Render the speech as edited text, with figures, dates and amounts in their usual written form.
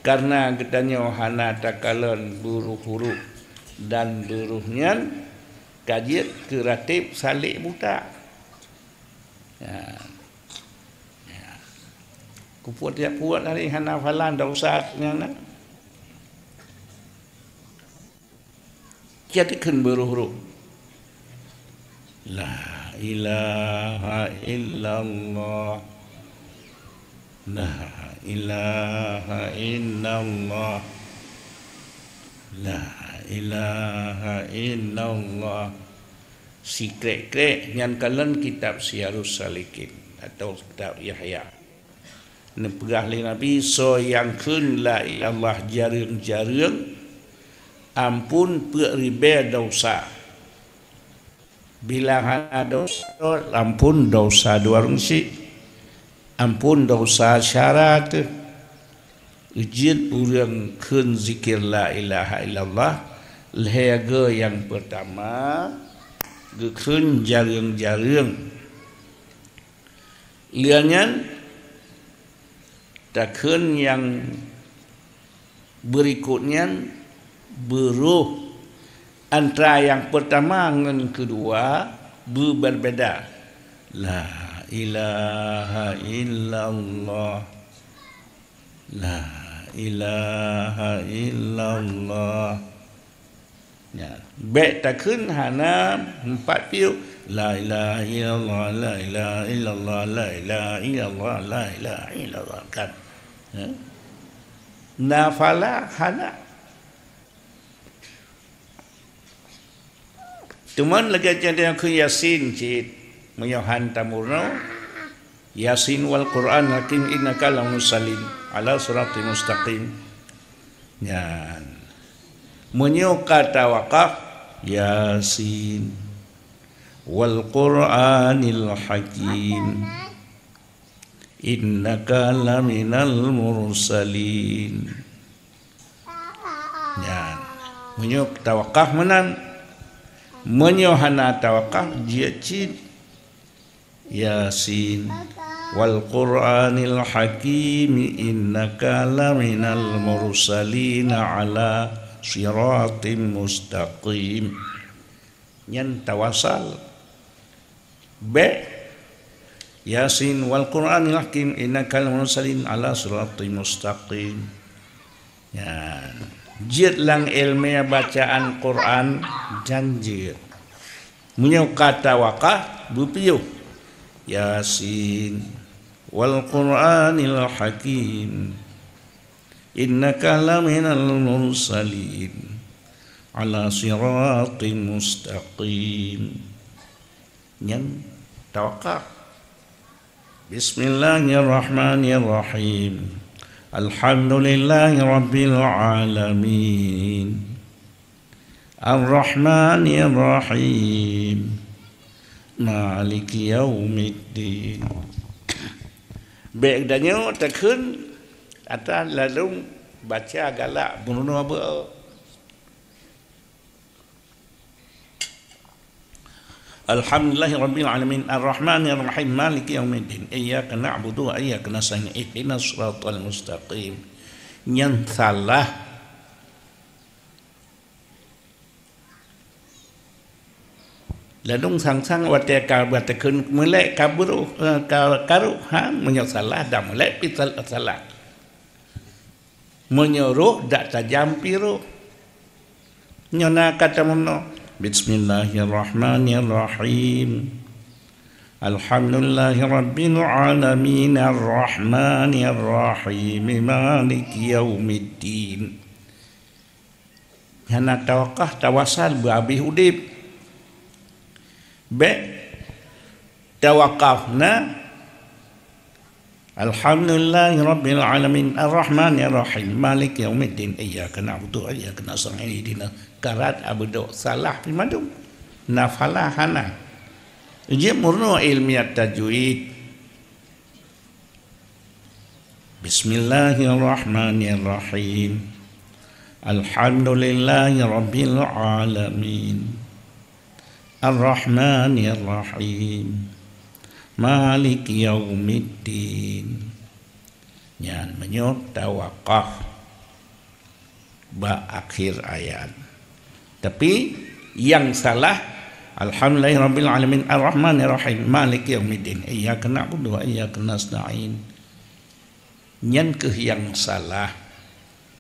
karena gedanya hana takalan buruh huruf dan buruhnya kajian keratib salik buta. Ya. Kupuat dia puat hari hana falan dah usahanya nak. Jadikan berhuruf. La ilaha illallah. La ilaha illallah. La ilaha illallah. Si krek-krek yang kalian kitab Syiarus Salikin atau kitab Yahya. Nepegah li Nabi so yang kun la ilallah jarang-jarang ampun peribe dosa. Bila hana dosa ampun dosa dua rungsi. Ampun dosa syarat. Ujin urang kun zikir la ilaha illallah. Lehaga yang pertama gekun jarang-jarang. Liangan takun yang berikutnya beruh antara yang pertama dengan kedua berbeda. La ilaha illallah. La ilaha illallah. Ya, baik takun hana empat piu. La ilaha illallah, la ilaha illallah, la ilaha illallah, la ilaha illallah kan. Ya. Nafala hana. Cuman lagi yang ke Yasin cik menyohan tamurno. Yasin wal Quran hakim innaka lamusallim ala siratal mustaqim. Ya. Menyoka tawakaf Yasin wal Qur'anil hakim innaka laminal mursalin. Ya, menyok tawakaf menan menyohana tawakaf dia cid Yasin wal Qur'anil hakim innaka laminal mursalin ala siratim mustaqim. Nyan tawasal be Yasin wal Qur'anil hakim innaka laminal mursalin ala siratim mustaqim. Ya, jid lang ilmiah bacaan Quran janji munyo kata wakah bupiyo Yasin wal Qur'anil hakim innaka laminal mursalin ala siratim mustaqim. Yang tawakal. Bismillahirrahmanirrahim. Alhamdulillahi rabbil alamin. Ar-Rahmanir-Rahim. Maliki yaumiddin. Baik danyo takun atau lalu baca galak bunuh apa? Alhamdulillahirabbil alamin arrahmanir rahim maliki yaumiddin iyyaka na'budu wa iyyaka nasta'in ihdinas siratal mustaqim. Yang salah ladung sang-sang wate ka batekun melek kaburu karu ha menyalah dah melek pital salah menyuruh dak tajam piru nyona kata mono Bismillahirrahmanirrahim. Alhamdulillahirabbil alamin arrahmanirrahim maliki yaumiddin. Hana tawakah tawasal berhabis udip. Be tawakafna Alhamdulillahirabbil alamin arrahmanirrahim maliki yaumiddin iyyaka na'budu wa iyyaka nasta'in ihdinas karat abdu salah pimadum nafalah hana je murno ilmiah tajwid. Bismillahirrahmanirrahim. Alhamdulillahirabbil alamin arrahmanirrahim maliki yaumiddin. Nyan menyok tawakaf ba akhir ayat. Tapi yang salah Alhamdulillahirabbil alamin arrahmanir rahim maliki yaumiddin iyyaka na'budu wa iyyaka nasta'in. Nyen ke yang salah